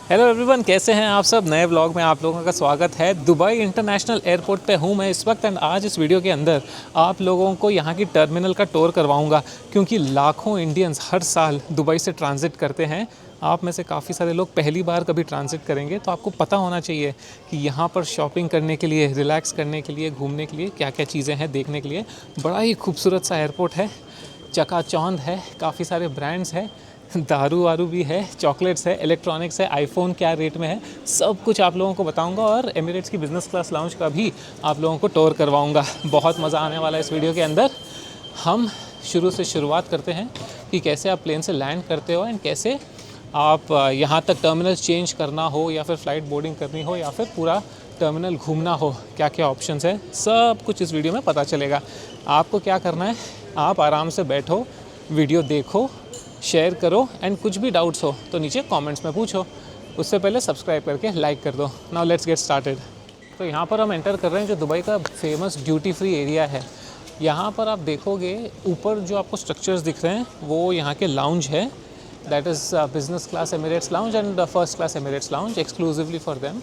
Hello everyone, कैसे हैं आप सब। नए व्लॉग में आप लोगों का स्वागत है। दुबई इंटरनेशनल एयरपोर्ट पे हूँ मैं इस वक्त एंड आज इस वीडियो के अंदर आप लोगों को यहाँ की टर्मिनल का टूर करवाऊँगा क्योंकि लाखों इंडियंस हर साल दुबई से ट्रांजिट करते हैं। आप में से काफ़ी सारे लोग पहली बार कभी ट्रांजिट करेंगे तो आपको पता होना चाहिए कि यहाँ पर शॉपिंग करने के लिए, रिलैक्स करने के लिए, घूमने के लिए क्या क्या चीज़ें हैं देखने के लिए। बड़ा ही खूबसूरत सा एयरपोर्ट है, चकाचौंध है, काफ़ी सारे ब्रांड्स हैं, दारू वारू भी है, चॉकलेट्स है, इलेक्ट्रॉनिक्स है, आईफोन क्या रेट में है, सब कुछ आप लोगों को बताऊंगा और एमिरेट्स की बिज़नेस क्लास लाउंज का भी आप लोगों को टूर करवाऊंगा। बहुत मज़ा आने वाला है इस वीडियो के अंदर। हम शुरू से शुरुआत करते हैं कि कैसे आप प्लेन से लैंड करते हो एंड कैसे आप यहाँ तक टर्मिनल चेंज करना हो या फिर फ़्लाइट बोर्डिंग करनी हो या फिर पूरा टर्मिनल घूमना हो, क्या क्या ऑप्शंस है, सब कुछ इस वीडियो में पता चलेगा। आपको क्या करना है, आप आराम से बैठो, वीडियो देखो, शेयर करो एंड कुछ भी डाउट्स हो तो नीचे कमेंट्स में पूछो। उससे पहले सब्सक्राइब करके लाइक कर दो। Now let's get started. तो यहाँ पर हम एंटर कर रहे हैं जो दुबई का फेमस ड्यूटी फ्री एरिया है। यहाँ पर आप देखोगे ऊपर जो आपको स्ट्रक्चर्स दिख रहे हैं वो यहाँ के लाउंज है। That is business class Emirates lounge and first class Emirates lounge exclusively for them.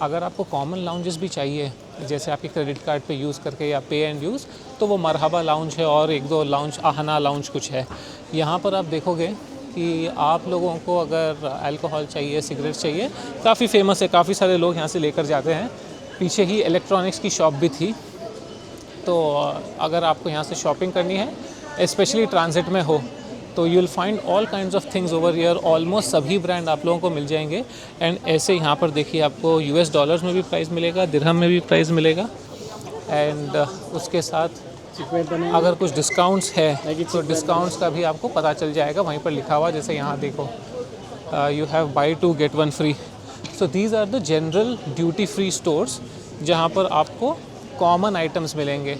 अगर आपको कॉमन लाउंजेस भी चाहिए जैसे आपके क्रेडिट कार्ड पे यूज़ करके या पे एंड यूज़ तो वो मरहबा लाउंज है और एक दो लाउंज आहना लाउंज कुछ है। यहाँ पर आप देखोगे कि आप लोगों को अगर अल्कोहल चाहिए, सिगरेट चाहिए, काफ़ी फेमस है, काफ़ी सारे लोग यहाँ से लेकर जाते हैं। पीछे ही इलेक्ट्रॉनिक्स की शॉप भी थी। तो अगर आपको यहाँ से शॉपिंग करनी है स्पेशली ट्रांजिट में हो तो you will find all kinds of things over here. Almost सभी ब्रांड आप लोगों को मिल जाएंगे एंड ऐसे यहाँ पर देखिए आपको यूएस डॉलर्स में भी प्राइस मिलेगा, दिरहम में भी प्राइस मिलेगा एंड उसके साथ अगर कुछ डिस्काउंट्स है तो डिस्काउंट्स का भी आपको पता चल जाएगा वहीं पर लिखा हुआ। जैसे यहाँ देखो you have buy 2 get 1 free. So these are the general duty free stores जहाँ पर आपको कॉमन आइटम्स मिलेंगे।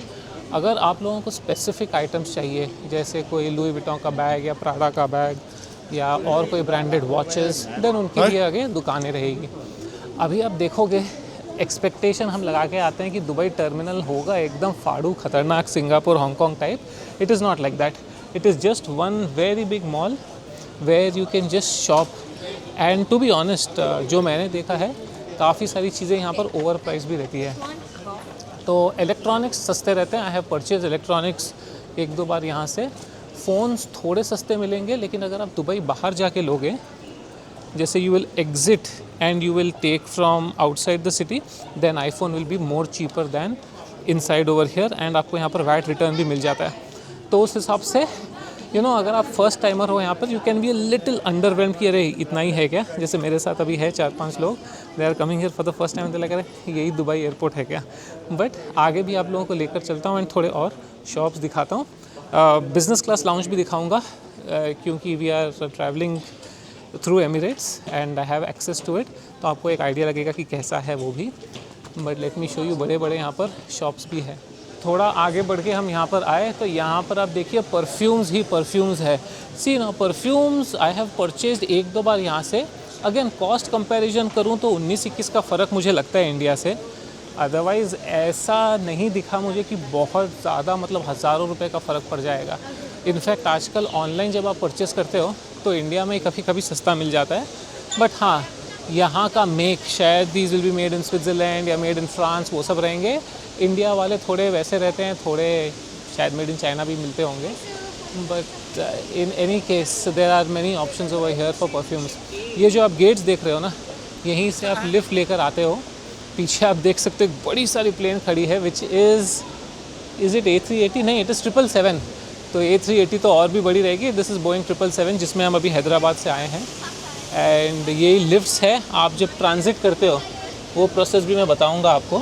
अगर आप लोगों को स्पेसिफिक आइटम्स चाहिए जैसे कोई लुई विटॉन का बैग या प्राडा का बैग या और कोई ब्रांडेड वॉचेस देन उनके लिए आगे दुकानें रहेगी। अभी आप देखोगे एक्सपेक्टेशन हम लगा के आते हैं कि दुबई टर्मिनल होगा एकदम फाड़ू खतरनाक Singapore Hong Kong type. It is not like that. It is just one very big mall where you can just shop and to be honest जो मैंने देखा है काफ़ी सारी चीज़ें यहाँ पर ओवर प्राइस भी रहती है। तो इलेक्ट्रॉनिक्स सस्ते रहते हैं। आई हैव परचेज इलेक्ट्रॉनिक्स एक दो बार यहाँ से। फ़ोन्स थोड़े सस्ते मिलेंगे लेकिन अगर आप दुबई बाहर जाके लोगे जैसे you will exit and you will take from outside the city then iPhone will be more cheaper than inside over here and आपको यहाँ पर वैट रिटर्न भी मिल जाता है। तो उस हिसाब से अगर आप फर्स्ट टाइमर हो यहाँ पर you can be a little underwhelmed कि अरे इतना ही है क्या। जैसे मेरे साथ अभी है 4-5 लोग, they are coming here for the first time, तो लग रहा है यही दुबई एयरपोर्ट है क्या। बट आगे भी आप लोगों को लेकर चलता हूँ एंड थोड़े और शॉप्स दिखाता हूँ। बिज़नेस क्लास लाउंज भी दिखाऊँगा क्योंकि we are travelling through Emirates and I have access to it. तो आपको एक आइडिया लगेगा कि कैसा है वो भी। But let me show you, बड़े बड़े यहाँ पर शॉप्स भी है। थोड़ा आगे बढ़ के हम यहाँ पर आए तो यहाँ पर आप देखिए परफ्यूम्स ही परफ्यूम्स है। सी ना परफ्यूम्स आई हैव परचेज्ड एक दो बार यहाँ से। अगेन कॉस्ट कंपैरिजन करूँ तो 19-21 का फ़र्क मुझे लगता है इंडिया से। अदरवाइज़ ऐसा नहीं दिखा मुझे कि बहुत ज़्यादा मतलब हज़ारों रुपए का फ़र्क पड़ जाएगा। इनफैक्ट आजकल ऑनलाइन जब आप परचेस करते हो तो इंडिया में कभी कभी सस्ता मिल जाता है। बट हाँ, यहाँ का मेक शायद these will be made in Switzerland या मेड इन फ्रांस वो सब रहेंगे। इंडिया वाले थोड़े वैसे रहते हैं, थोड़े शायद मेड इन चाइना भी मिलते होंगे। But in any case there are many options over here for perfumes. ये जो आप गेट्स देख रहे हो ना, यहीं से आप लिफ्ट लेकर आते हो। पीछे आप देख सकते हो बड़ी सारी प्लेन खड़ी है विच इज़ इट A380? नहीं, इट इज़ 777। तो A380 तो और भी बड़ी रहेगी। दिस इज़ बोइंग 777 जिसमें हम अभी हैदराबाद से आए हैं एंड यही लिफ्ट्स है। आप जब ट्रांजिट करते हो वो प्रोसेस भी मैं बताऊंगा आपको।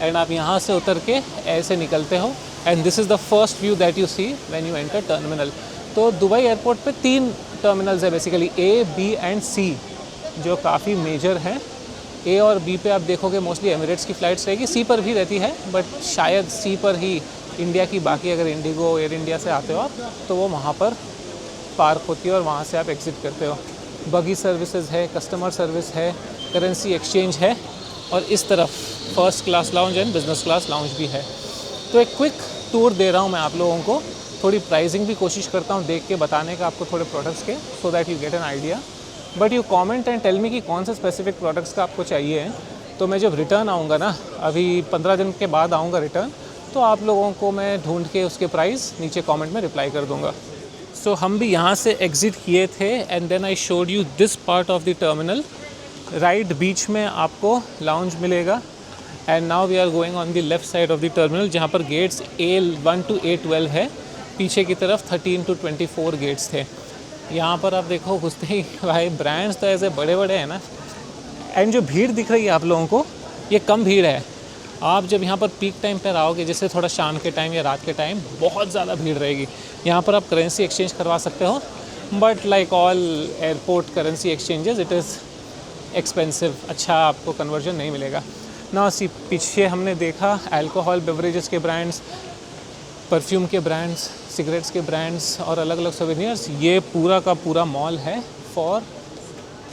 एंड आप यहाँ से उतर के ऐसे निकलते हो and this is the first view that you see when you enter terminal. तो दुबई एयरपोर्ट पे 3 टर्मिनल्स है basically, A, B and C, जो काफ़ी मेजर हैं। A और B पे आप देखोगे मोस्टली एमिरेट्स की फ़्लाइट्स रहेगी, C पर भी रहती है बट शायद C पर ही इंडिया की बाकी अगर इंडिगो एयर इंडिया से आते हो आप तो वो वहाँ पर पार्क होती है और वहाँ से आप एग्ज़िट करते हो। बगी सर्विसेज है, कस्टमर सर्विस है, करेंसी एक्सचेंज है और इस तरफ first class lounge and business class lounge भी है। तो एक क्विक टूर दे रहा हूँ मैं आप लोगों को। थोड़ी प्राइसिंग भी कोशिश करता हूँ देख के बताने का आपको थोड़े प्रोडक्ट्स के, so that you get an idea. But you comment and tell me कि कौन से स्पेसिफिक प्रोडक्ट्स का आपको चाहिए। तो मैं जब रिटर्न आऊँगा ना, अभी 15 दिन के बाद आऊँगा रिटर्न, तो आप लोगों को मैं ढूंढ के उसके प्राइस नीचे कमेंट में रिप्लाई कर दूँगा। सो हम भी यहाँ से एग्ज़िट किए थे and then I showed you this part of the terminal. Right बीच में आपको लाउंज मिलेगा and now we are going on the left side of the terminal, जहाँ पर गेट्स A1 to A12 है। पीछे की तरफ 13 to 24 गेट्स थे। यहाँ पर आप देखो घुसते ही भाई ब्रांड्स तो ऐसे बड़े बड़े हैं ना। एंड जो भीड़ दिख रही है आप लोगों को, ये कम भीड़ है। आप जब यहाँ पर पीक टाइम पर आओगे, जैसे थोड़ा शाम के टाइम या रात के टाइम, बहुत ज़्यादा भीड़ रहेगी। यहाँ पर आप करेंसी एक्सचेंज करवा सकते हो, but like all airport currency exchanges it is expensive. अच्छा आपको कन्वर्जन नहीं मिलेगा ना। पीछे हमने देखा अल्कोहल बेवरेजेस के ब्रांड्स, परफ्यूम के ब्रांड्स, सिगरेट्स के ब्रांड्स और अलग अलग सोवेनियर्स। ये पूरा का पूरा मॉल है for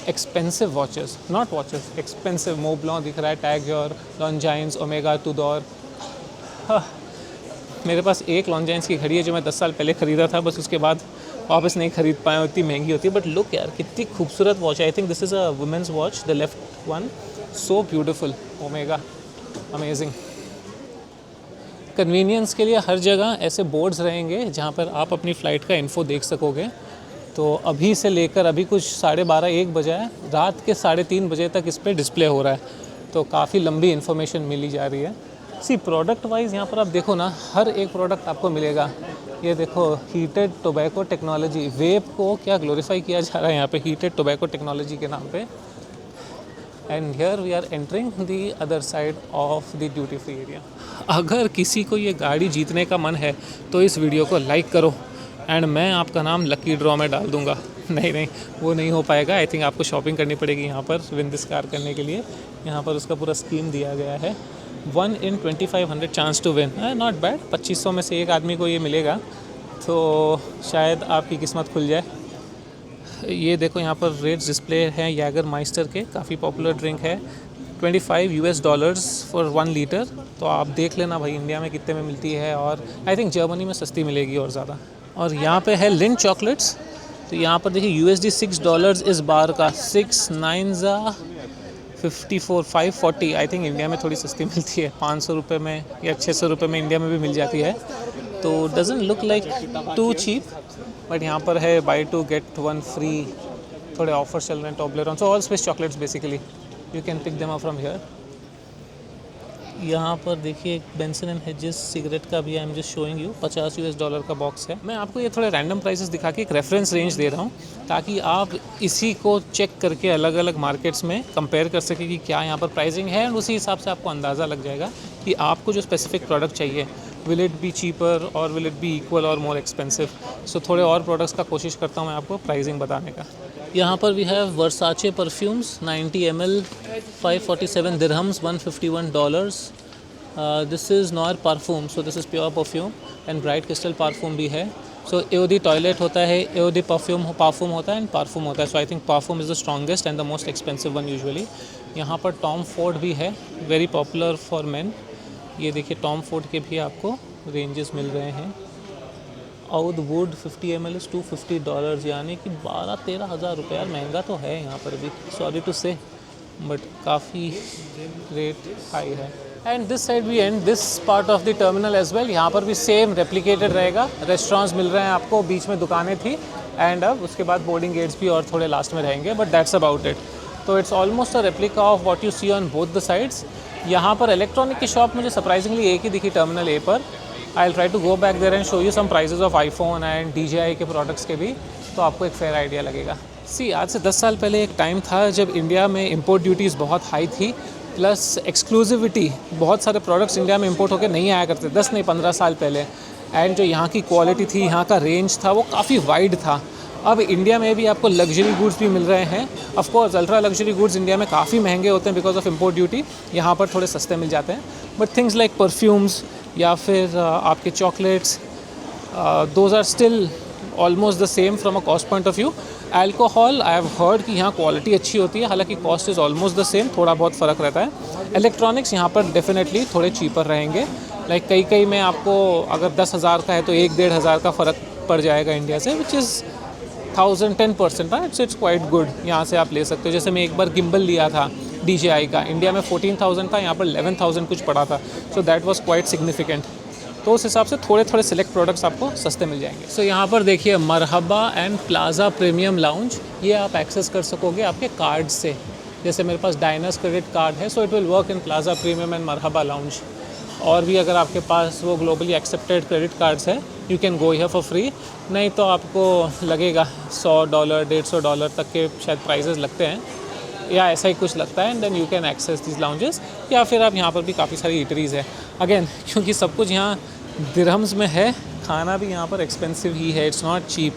expensive watches, not watches, expensive. Montblanc दिख रहा है, TAG Heuer, Longines, Omega, Tudor. मेरे पास एक लॉन्जाइन्स की घड़ी है जो मैं 10 साल पहले ख़रीदा था, बस उसके बाद वापस नहीं ख़रीद पाया, इतनी महंगी होती है। बट लुक यार, कितनी खूबसूरत वॉच है। I think this is a women's watch, the left one, so beautiful, omega, amazing. Convenience के लिए हर जगह ऐसे बोर्ड्स रहेंगे जहाँ पर आप अपनी फ़्लाइट का इन्फो देख सकोगे। तो अभी से लेकर अभी कुछ 12:30 1 बजा है, रात के 3:30 बजे तक इस पर डिस्प्ले हो रहा है। तो काफ़ी लंबी इन्फॉर्मेशन मिली जा रही है। सी प्रोडक्ट वाइज यहाँ पर आप देखो ना, हर एक प्रोडक्ट आपको मिलेगा। ये देखो हीटेड टोबैको टेक्नोलॉजी, वेप को क्या ग्लोरीफाई किया जा रहा है यहाँ पे हीटेड टोबैको टेक्नोलॉजी के नाम पे। And here we are entering the other side of the duty free area. अगर किसी को ये गाड़ी जीतने का मन है तो इस वीडियो को लाइक करो एंड मैं आपका नाम लकी ड्रॉ में डाल दूंगा। नहीं, वो नहीं हो पाएगा। आई थिंक आपको शॉपिंग करनी पड़ेगी यहाँ पर विन दिस कार करने के लिए। यहाँ पर उसका पूरा स्कीम दिया गया है, 1 in 2500 chance to win. Not bad, 2500 में से एक आदमी को ये मिलेगा, तो शायद आपकी किस्मत खुल जाए। ये देखो यहाँ पर रेट्स डिस्प्ले हैं यागर माइस्टर के, काफ़ी पॉपुलर ड्रिंक है। $25 फॉर 1 लीटर। तो आप देख लेना भाई इंडिया में कितने में मिलती है, और आई थिंक जर्मनी में सस्ती मिलेगी और ज़्यादा। और यहाँ पे है लिंट चॉकलेट्स। तो यहाँ पर देखिए USD $6 इस बार का, 6 9 54 540। आई थिंक इंडिया में थोड़ी सस्ती मिलती है, 500 रुपये में या 600 रुपये में इंडिया में भी मिल जाती है। तो doesn't look like too cheap, but यहाँ पर है बाय 2 get 1 फ्री, थोड़े ऑफर्स चल रहे हैं Toblerone. So all space chocolates basically, you can pick them up from here. यहाँ पर देखिए बेंसन एंड हेजेस सिगरेट का भी I am just showing you, $50 का बॉक्स है। मैं आपको ये थोड़े रैंडम प्राइसेस दिखा के एक रेफरेंस रेंज दे रहा हूँ, ताकि आप इसी को चेक करके अलग अलग मार्केट्स में कंपेयर कर सकें कि क्या यहाँ पर प्राइसिंग है, एंड उसी हिसाब से आपको अंदाज़ा लग जाएगा कि आपको जो स्पेसिफिक प्रोडक्ट चाहिए, विल इट बी चीपर और विल इट बी इक्वल और मोर एक्सपेंसिव। सो थोड़े और प्रोडक्ट्स का कोशिश करता हूँ मैं आपको प्राइसिंग बताने का। यहाँ पर we have Versace perfumes 90 ml, 547 dirhams, $151। This is noir perfume, so this is pure perfume. And bright crystal perfume भी है। सो एओडी टॉयलेट होता है, एओडी परफ्यूम होता है, एंड परफ्यूम होता है। So I think perfume is the strongest and the most expensive one usually. यहाँ पर टॉम फोर्ड भी है, वेरी पॉपुलर फॉर मेन। ये देखिए टॉम फोर्ड के भी आपको रेंजेस मिल रहे हैं। आउड वुड 50 ml इज़ $250, यानी कि 12-13 हज़ार रुपये। यार महंगा तो है यहाँ पर भी, सॉरी टू से, बट काफ़ी रेट हाई है। And this side we and this part of the terminal as well. यहाँ पर भी सेम रेप्लिकेटेड रहेगा, रेस्टोरेंट्स मिल रहे हैं आपको, बीच में दुकानें थी, एंड अब उसके बाद बोर्डिंग गेट्स भी और थोड़े लास्ट में रहेंगे, बट दैट्स अबाउट इट। तो it's almost a replica of what you see on both the sides. यहाँ पर इलेक्ट्रॉनिक की शॉप मुझे सरप्राइजिंगली एक ही दिखी टर्मिनल ए पर। I will try to go back there and show you some prices of iPhone and DJI के products के भी, तो आपको एक फेयर आइडिया लगेगा। सी आज से 10 साल पहले एक टाइम था जब इंडिया में इंपोर्ट ड्यूटीज़ बहुत हाई थी, प्लस एक्सक्लूसिविटी, बहुत सारे प्रोडक्ट्स इंडिया में इंपोर्ट होकर नहीं आया करते, 10 नहीं 15 साल पहले। एंड जो यहाँ की क्वालिटी थी, यहाँ का रेंज था, वो काफ़ी वाइड था। अब इंडिया में भी आपको लग्जरी गुड्स भी मिल रहे हैं। Of course ultra luxury goods India में काफ़ी महंगे होते हैं बिकॉज ऑफ इंपोर्ट ड्यूटी, यहाँ पर थोड़े सस्ते मिल जाते हैं। बट थिंग्स लाइक परफ्यूम्स या फिर आपके chocolates, those are still almost the same from a cost point of view. Alcohol I have heard कि यहाँ क्वालिटी अच्छी होती है, हालांकि cost is almost the same, थोड़ा बहुत फ़र्क रहता है। इलेक्ट्रॉनिक्स यहाँ पर डेफिनेटली थोड़े चीपर रहेंगे, लाइक कई में आपको अगर 10,000 का है तो 1-1.5 हज़ार का फ़र्क पड़ जाएगा इंडिया से, which is 1010%, right, it's quite good. यहाँ से आप ले सकते हो। जैसे मैं एक बार गिम्बल लिया था DJI का, इंडिया में 14,000 था, यहाँ पर 11,000 कुछ पड़ा था। So that was quite significant. तो उस हिसाब से थोड़े थोड़े सिलेक्ट प्रोडक्ट्स आपको सस्ते मिल जाएंगे। सो यहाँ पर देखिए मरहबा एंड प्लाज़ा प्रीमियम लाउंज, ये आप एक्सेस कर सकोगे आपके कार्ड से। जैसे मेरे पास डायनर्स क्रेडिट कार्ड है, so it will work in Plaza Premium and Marhaba lounge. और भी अगर आपके पास वो ग्लोबली एक्सेप्टेड क्रेडिट कार्ड्स है, you can go here for free. नहीं तो आपको लगेगा $100 $150 तक के शायद प्राइजेज़ लगते हैं, या ऐसा ही कुछ लगता है। And then you can access this lounges. या फिर आप यहाँ पर भी काफ़ी सारी ईटरीज़ है। अगेन क्योंकि सब कुछ यहाँ दिरहम्स में है, खाना भी यहाँ पर एक्सपेंसिव ही है, इट्स नॉट चीप।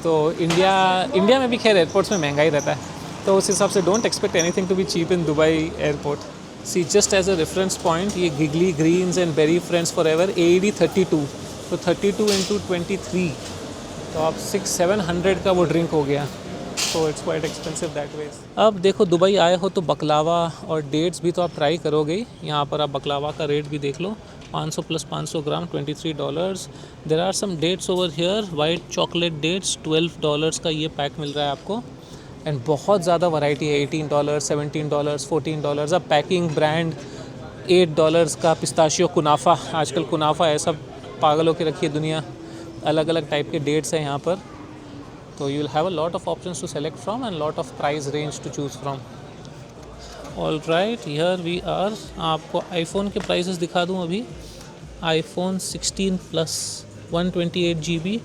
तो इंडिया में भी खैर एयरपोर्ट्स में महंगा ही रहता है, तो उस हिसाब से don't expect anything to be cheap in Dubai airport. See just as a reference point, ये Giggly Greens and Berry Friends Forever एवर AED 32, तो 32 × 23, तो आप 600-700 का वो ड्रिंक हो गया। तो it's quite expensive that way. अब देखो दुबई आए हो तो बकलावा और डेट्स भी तो आप ट्राई करोगे ही। यहाँ पर आप बकलावा का रेट भी देख लो, 500 + 500 gram $23। There are some dates over here, white chocolate dates, $12 का ये पैक मिल रहा है आपको। एंड बहुत ज़्यादा वैरायटी है, $18, $17, $14। अब पैकिंग ब्रांड $8 का पिस्ताशियो कुनाफा, आजकल कुनाफा है सब पागल होकर रखी है दुनिया। अलग अलग टाइप के डेट्स हैं यहाँ पर, तो you will have a lot of options to select from and lot of price range to choose from. All right, here we are. आपको आईफोन के प्राइसेस दिखा दूँ अभी। iPhone 16 Plus 128 GB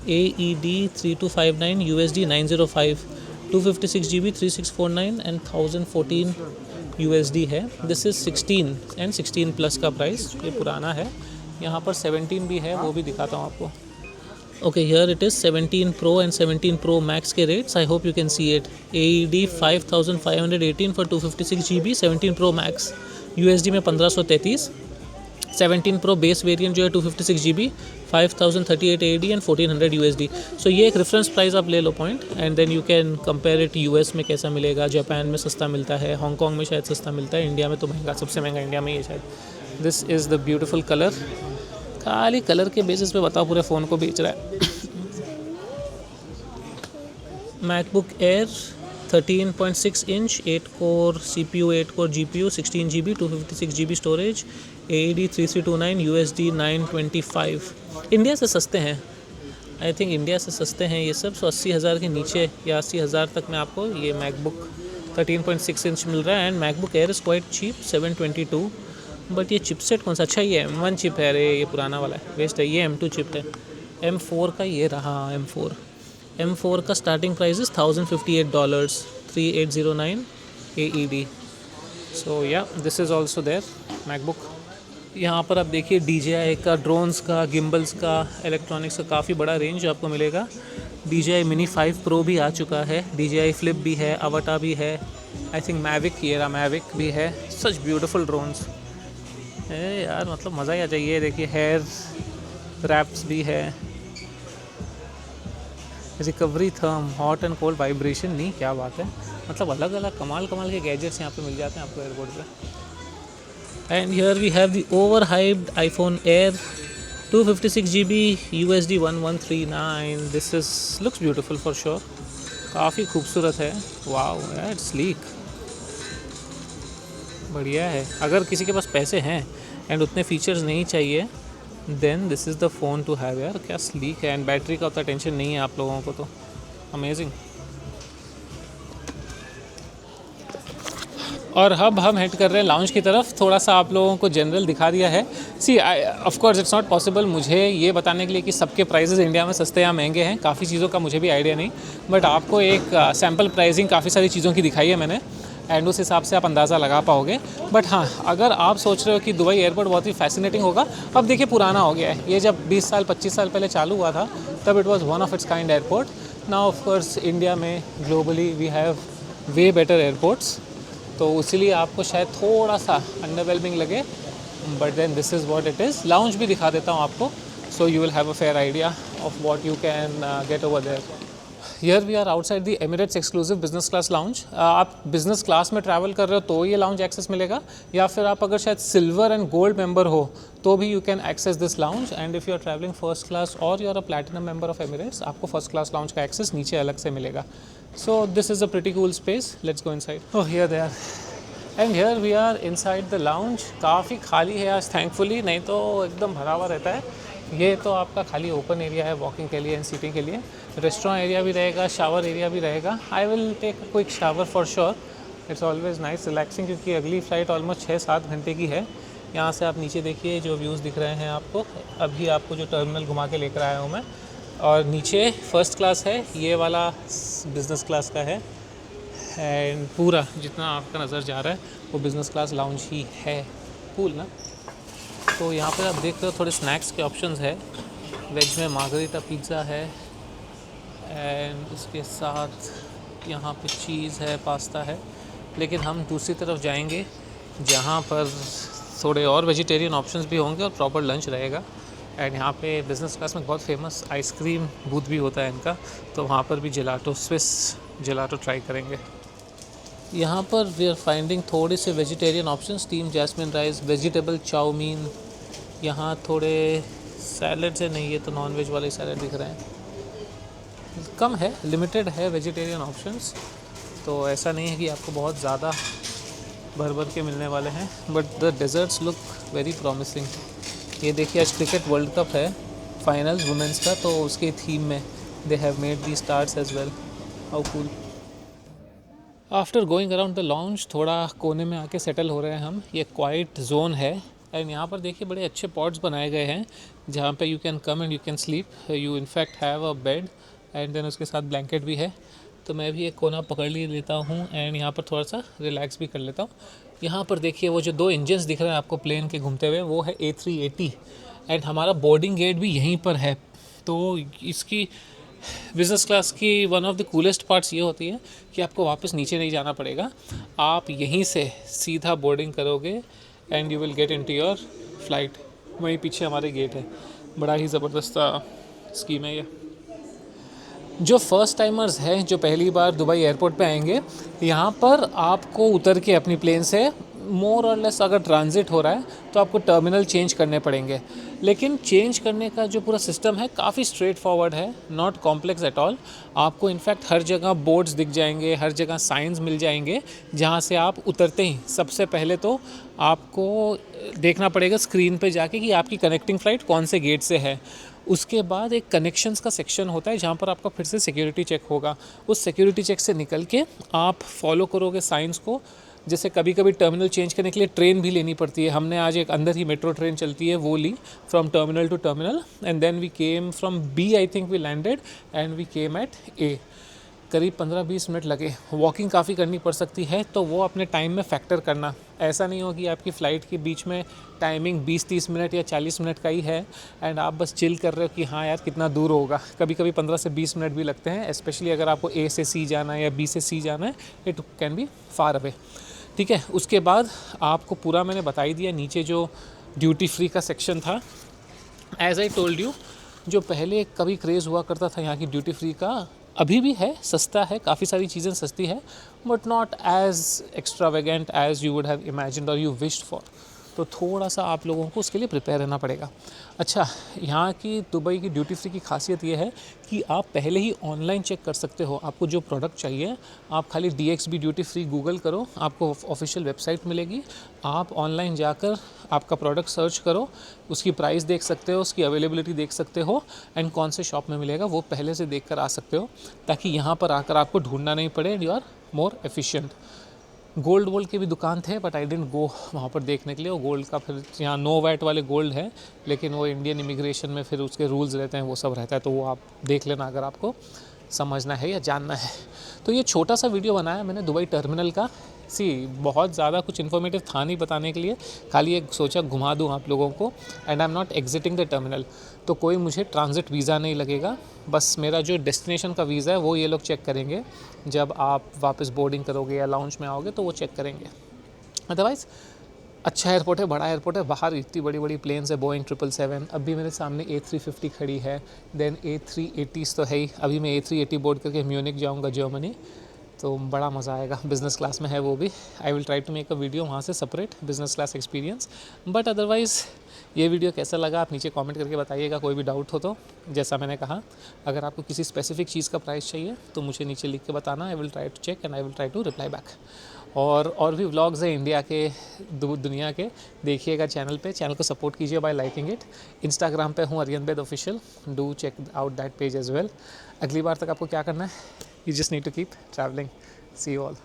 AED 3259 USD 905, 256 GB 3649 and 1014 USD है। This is 16 and 16 plus का price, ये पुराना है। यहाँ पर 17 भी है, वो भी दिखाता हूँ आपको। Okay, here it is 17 Pro and 17 Pro Max के rates. I hope you can see it. AED 5518 for 256 GB 17 Pro Max, USD में 1533। 17 Pro बेस वेरिएंट जो है 256 GB 5038 AED and 1400 USD। So ये एक रेफरेंस प्राइस आप ले लो point, and then you can compare it US में कैसा मिलेगा, जापान में सस्ता मिलता है, हांगकॉन्ग में शायद सस्ता मिलता है, इंडिया में तो महंगा, सबसे महंगा इंडिया में ही है शायद। This is the beautiful colour. खाली कलर के बेसिस पे बताओ पूरे फ़ोन को बेच रहा है। MacBook air 13.6 inch, 8 core CPU, 8 core GPU, 16 GB 256 GB storage, AED 3329 USD 925। India से सस्ते हैं, आई थिंक इंडिया से सस्ते हैं ये सब। 80,000 के नीचे या 80,000 तक में आपको ये मैकबुक 13.6 इंच मिल रहा है। And MacBook Air is quite cheap, 722। बट ये चिपसेट कौन सा, अच्छा ये M1 चिप है, अरे ये पुराना वाला है, वेस्ट है। ये M2 चिप है, M4 का ये रहा। M4 का starting price is $1058, 3809 AED। So या this is also there MacBook. यहाँ पर आप देखिए DJI का, ड्रोन्स का, गिम्बल्स का, इलेक्ट्रॉनिक्स का काफ़ी बड़ा रेंज आपको मिलेगा। DJI Mini 5 Pro भी आ चुका है, DJI Flip भी है, अवटा भी है, आई थिंक मैविक भी है। सच ब्यूटीफुल ड्रोन्स यार, मतलब मज़ा ही आ जाइए। देखिए हेयर रैप्स भी है, recovery therm, hot and cold vibration, नहीं क्या बात है, मतलब अलग अलग कमाल के गैजेट्स यहाँ पे मिल जाते हैं आपको एयरपोर्ट पे। And here we have the over hyped iPhone Air 256 GB USD 1139। This is looks beautiful for sure, काफ़ी खूबसूरत है। वाओ यार, इट्स स्लीक, बढ़िया है। अगर किसी के पास पैसे हैं एंड उतने फीचर्स नहीं चाहिए, then this is the phone to have यार। क्या स्लीक है, एंड बैटरी का उतना टेंशन नहीं है आप लोगों को, तो अमेजिंग। और अब हम हेड कर रहे हैं लाउंज की तरफ। थोड़ा सा आप लोगों को जनरल दिखा दिया है। See of course it's not possible मुझे ये बताने के लिए कि सबके प्राइसेस इंडिया में सस्ते या महंगे हैं, काफ़ी चीज़ों का मुझे भी आइडिया नहीं, बट आपको एक सैम्पल प्राइसिंग काफ़ी सारी चीज़ों की दिखाई है मैंने, एंड उस हिसाब से आप अंदाज़ा लगा पाओगे। बट हाँ, अगर आप सोच रहे हो कि दुबई एयरपोर्ट बहुत ही फैसिनेटिंग होगा, अब देखिए पुराना हो गया है ये। जब 20 साल 25 साल पहले चालू हुआ था, तब it was one of its kind airport. Now of course India में globally we have way better airports, तो इसीलिए आपको शायद थोड़ा सा अंडरवेलमिंग लगे, but then this is what it is. Lounge भी दिखा देता हूँ आपको, so you will have a fair idea of what you can get over there. Here we are outside the Emirates exclusive business class lounge. आप business class में travel कर रहे हो तो ये लाउंज एक्सेस मिलेगा, या फिर आप अगर शायद सिल्वर एंड गोल्ड मेंबर हो तो भी you can access this lounge. And if you are travelling first class और you are a platinum member of Emirates, आपको फर्स्ट क्लास लाउंज का एक्सेस नीचे अलग से मिलेगा। So this is a pretty cool space. Let's go inside. Oh here they are, and here we are inside the lounge. काफ़ी खाली है आज थैंकफुली, नहीं तो एकदम भरा हुआ रहता है। ये तो आपका खाली ओपन एरिया है वॉकिंग के लिए एंड सीटिंग के लिए। रेस्टोरेंट एरिया भी रहेगा, शावर एरिया भी रहेगा। I will take a quick shower for sure. It's always nice relaxing, क्योंकि अगली फ़्लाइट ऑलमोस्ट 6-7 घंटे की है। यहाँ से आप नीचे देखिए जो व्यूज़ दिख रहे हैं आपको। अभी आपको जो टर्मिनल घुमा के लेकर आया हूँ मैं, और नीचे फर्स्ट क्लास है, ये वाला बिज़नेस क्लास का है। एंड पूरा जितना आपका नज़र जा रहा है वो बिज़नेस क्लास लाउंज ही है। कूल ना। तो यहाँ पर आप देख रहे हो थोड़े स्नैक्स के ऑप्शंस है। वेज में मार्गरीटा पिज़्ज़ा है, एंड इसके साथ यहाँ पे चीज़ है, पास्ता है। लेकिन हम दूसरी तरफ जाएंगे जहाँ पर थोड़े और वेजिटेरियन ऑप्शंस भी होंगे और प्रॉपर लंच रहेगा। एंड यहाँ पे बिज़नेस क्लास में बहुत फेमस आइसक्रीम बूथ भी होता है इनका, तो वहाँ पर भी जेलाटो, स्विस जेलाटो ट्राई करेंगे। यहाँ पर वी आर फाइंडिंग थोड़े से vegetarian option, steam jasmine rice, vegetable chowmein. यहाँ थोड़े सैलड्स है, नहीं ये तो नॉन वेज वाले सैलड दिख रहे हैं। कम है, लिमिटेड है वेजिटेरियन ऑप्शंस, तो ऐसा नहीं है कि आपको बहुत ज़्यादा भर भर के मिलने वाले हैं। But the desserts look very promising. ये देखिए आज क्रिकेट वर्ल्ड कप है फाइनल्स वुमेंस का, तो उसके थीम में they have made the stars as well. How cool. After going around the lounge थोड़ा कोने में आके सेटल हो रहे हैं हम। ये क्वाइट जोन है, एंड यहाँ पर देखिए बड़े अच्छे पॉट्स बनाए गए हैं जहाँ पे you can come and you can sleep. You in fact have a bed and then उसके साथ ब्लैंकेट भी है। तो मैं भी एक कोना पकड़ लेता हूँ एंड यहाँ पर थोड़ा सा रिलैक्स भी कर लेता हूँ। यहाँ पर देखिए वो जो 2 इंजन्स दिख रहे हैं आपको प्लेन के घूमते हुए, वो है A380, एंड हमारा बोर्डिंग गेट भी यहीं पर है। तो इसकी बिज़नेस क्लास की one of the coolest parts ये होती है कि आपको वापस नीचे नहीं जाना पड़ेगा, आप यहीं से सीधा बोर्डिंग करोगे and you will get into your flight. वहीं पीछे हमारे गेट है। बड़ा ही ज़बरदस्त स्कीम है ये। जो फर्स्ट टाइमर्स हैं, जो पहली बार दुबई एयरपोर्ट पे आएंगे, यहाँ पर आपको उतर के अपनी प्लेन से मोर और लेस अगर ट्रांजिट हो रहा है तो आपको टर्मिनल चेंज करने पड़ेंगे। लेकिन चेंज करने का जो पूरा सिस्टम है काफ़ी स्ट्रेट फॉरवर्ड है, नॉट कॉम्प्लेक्स एट ऑल। आपको इनफैक्ट हर जगह बोर्ड्स दिख जाएंगे, हर जगह साइंस मिल जाएंगे, जहाँ से आप उतरते ही सबसे पहले तो आपको देखना पड़ेगा स्क्रीन पे जाके कि आपकी कनेक्टिंग फ़्लाइट कौन से गेट से है। उसके बाद एक कनेक्शंस का सेक्शन होता है जहाँ पर आपका फिर से सिक्योरिटी चेक होगा। उस सिक्योरिटी चेक से निकल के आप फॉलो करोगे साइंस को। जैसे कभी कभी टर्मिनल चेंज करने के लिए ट्रेन भी लेनी पड़ती है। हमने आज एक अंदर ही मेट्रो ट्रेन चलती है वो ली, from terminal to terminal, and then we came from B, I think we landed and we came at A। करीब 15-20 मिनट लगे। वॉकिंग काफ़ी करनी पड़ सकती है, तो वो अपने टाइम में फैक्टर करना। ऐसा नहीं हो कि आपकी फ़्लाइट के बीच में टाइमिंग 20-30 मिनट या 40 मिनट का ही है एंड आप बस चिल कर रहे हो कि हाँ यार कितना दूर होगा। कभी कभी 15 से 20 मिनट भी लगते हैं, स्पेशली अगर आपको A से C जाना है या B से C जाना है, it can be far away. ठीक है, उसके बाद आपको पूरा मैंने बता ही दिया। नीचे जो ड्यूटी फ्री का सेक्शन था, एज आई टोल्ड यू, जो पहले कभी क्रेज़ हुआ करता था यहाँ की ड्यूटी फ्री का, अभी भी है, सस्ता है, काफ़ी सारी चीज़ें सस्ती है, but not as extravagant as you would have imagined और यू विश्ड फॉर। तो थोड़ा सा आप लोगों को उसके लिए प्रिपेयर रहना पड़ेगा। अच्छा, यहाँ की दुबई की ड्यूटी फ्री की खासियत ये है कि आप पहले ही ऑनलाइन चेक कर सकते हो आपको जो प्रोडक्ट चाहिए। आप खाली DXB ड्यूटी फ्री गूगल करो, आपको ऑफिशियल वेबसाइट मिलेगी। आप ऑनलाइन जाकर आपका प्रोडक्ट सर्च करो, उसकी प्राइस देख सकते हो, उसकी अवेलेबिलिटी देख सकते हो, एंड कौन से शॉप में मिलेगा वो पहले से देख कर आ सकते हो, ताकि यहाँ पर आकर आपको ढूंढना नहीं पड़े and you are more efficient. Gold के भी दुकान थे, बट आई डिडंट गो वहाँ पर देखने के लिए। वो गोल्ड का फिर यहाँ नो वैट वाले गोल्ड है, लेकिन वो इंडियन इमिग्रेशन में फिर उसके रूल्स रहते हैं, वो सब रहता है, तो वो आप देख लेना अगर आपको समझना है या जानना है। तो ये छोटा सा वीडियो बनाया मैंने दुबई टर्मिनल का। बहुत ज़्यादा कुछ इन्फॉर्मेटिव था नहीं बताने के लिए, खाली एक सोचा घुमा दूँ आप लोगों को। And I am not exiting the terminal, तो कोई मुझे ट्रांजिट वीज़ा नहीं लगेगा। बस मेरा जो डेस्टिनेशन का वीज़ा है वो ये लोग चेक करेंगे जब आप वापस बोर्डिंग करोगे या लाउंज में आओगे, तो वो चेक करेंगे। अदरवाइज़ अच्छा एयरपोर्ट है, बड़ा एयरपोर्ट है, बाहर इतनी बड़ी बड़ी प्लेन्स है, बोइंग 777, अभी मेरे सामने A350 खड़ी है, देन A380 तो है ही, अभी मैं A380 बोर्ड करके म्यूनिक जाऊंगा जर्मनी, तो बड़ा मज़ा आएगा। बिज़नेस क्लास में है वो भी। I will try to make a video वहाँ से separate business class experience. But otherwise ये वीडियो कैसा लगा आप नीचे कमेंट करके बताइएगा, कोई भी डाउट हो तो। जैसा मैंने कहा, अगर आपको किसी स्पेसिफिक चीज़ का प्राइस चाहिए तो मुझे नीचे लिख के बताना, I will try to check and I will try to reply back. और भी व्लॉग्स हैं इंडिया के, दुनिया के, देखिएगा चैनल पे। चैनल को सपोर्ट कीजिए बाय लाइकिंग इट। इंस्टाग्राम पे हूँ Aryan official, do check out that page as well. अगली बार तक आपको क्या करना है, you just need to keep travelling. See you all.